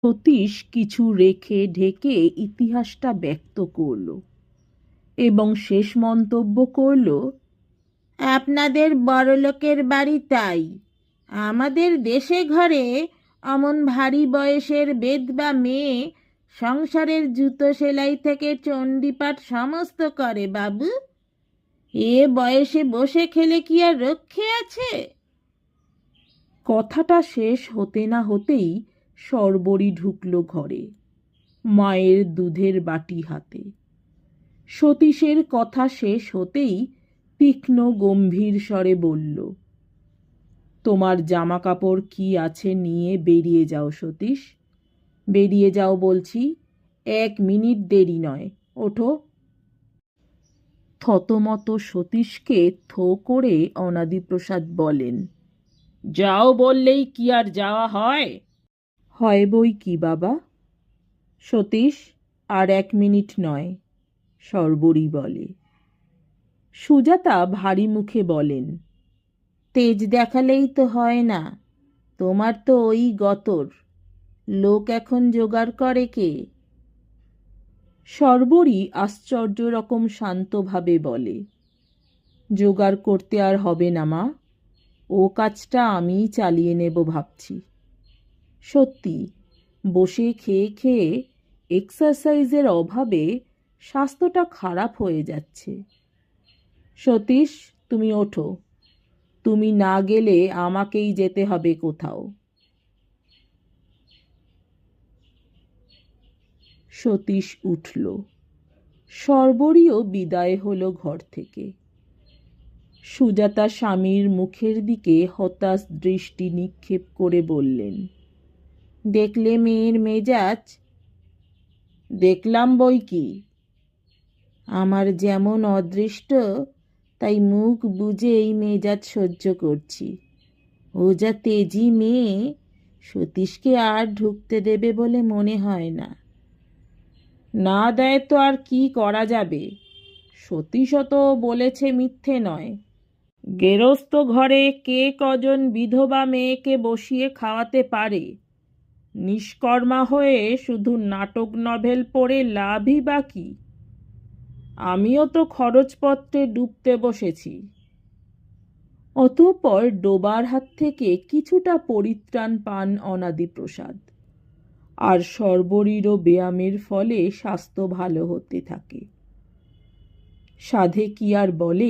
সতীশ কিছু রেখে ঢেকে ইতিহাসটা ব্যক্ত করল এবং শেষ মন্তব্য করল, আপনাদের বড়লোকের বাড়ি তাই। আমাদের দেশে ঘরে অমন ভারী বয়সের বেধবা মেয়ে সংসারের জুতো সেলাই থেকে চণ্ডীপাঠ সমস্ত করে বাবু। এ বয়সে বসে খেলে কি আর রক্ষে আছে? কথাটা শেষ হতে না হতেই শর্বরী ঢুকল ঘরে, মায়ের দুধের বাটি হাতে। সতীশের কথা শেষ হতেই তীক্ষ্ণ গম্ভীর স্বরে বলল, তোমার জামা কাপড় কি আছে নিয়ে বেরিয়ে যাও সতীশ, বেরিয়ে যাও বলছি, 1 মিনিট দেরি নয়, ওঠো। থতমত সতীশকে থো করে অনাদিপ্রসাদ বলেন, যাও বললেই কি আর যাওয়া হয়? হয় বই কি বাবা। সতীশ, আর 1 মিনিট নয়, শর্বরী বলে। সুজাতা ভারী মুখে বলেন, তেজ দেখালেই তো হয় না, তোমার তো ওই গতর, লোক এখন জোগাড় করে কে? শর্বরী আশ্চর্য রকম শান্তভাবে বলে, জোগাড় করতে আর হবে না মা, ও কাজটা আমিই চালিয়ে নেব ভাবছি। সত্যি বসে খেয়ে খেয়ে এক্সারসাইজের অভাবে স্বাস্থ্যটা খারাপ হয়ে যাচ্ছে। সতীশ, তুমি ওঠো, তুমি না গেলে আমাকেই যেতে হবে কোথাও। সতীশ উঠল। শর্বরীও বিদায় হলো ঘর থেকে। সুজাতা স্বামীর মুখের দিকে হতাশ দৃষ্টি নিক্ষেপ করে বললেন, দেখলে মেয়ের মেজাজ? দেখলাম বই কি। আমার যেমন অদৃষ্ট, তাই মুখ বুজে এই মেজাজ সহ্য করছি। ও যা তেজি মেয়ে, সতীশকে আর ঢুকতে দেবে বলে মনে হয় না। না দেয় তো আর কি করা যাবে, সতীশও তো বলেছে মিথ্যে নয়। গেরস্ত ঘরে কে কজন বিধবা মেয়েকে বসিয়ে খাওয়াতে পারে? নিষ্কর্মা হয়ে শুধু নাটক নভেল পড়ে লাভই বা কি? আমিও তো খরচপত্রে ডুবতে বসেছি। অতঃপর ডোবার হাত থেকে কিছুটা পরিত্রাণ পান অনাদিপ্রসাদ, আর শর্বরীরও ব্যায়ামের ফলে স্বাস্থ্য ভালো হতে থাকে। সাধে কি আর বলে,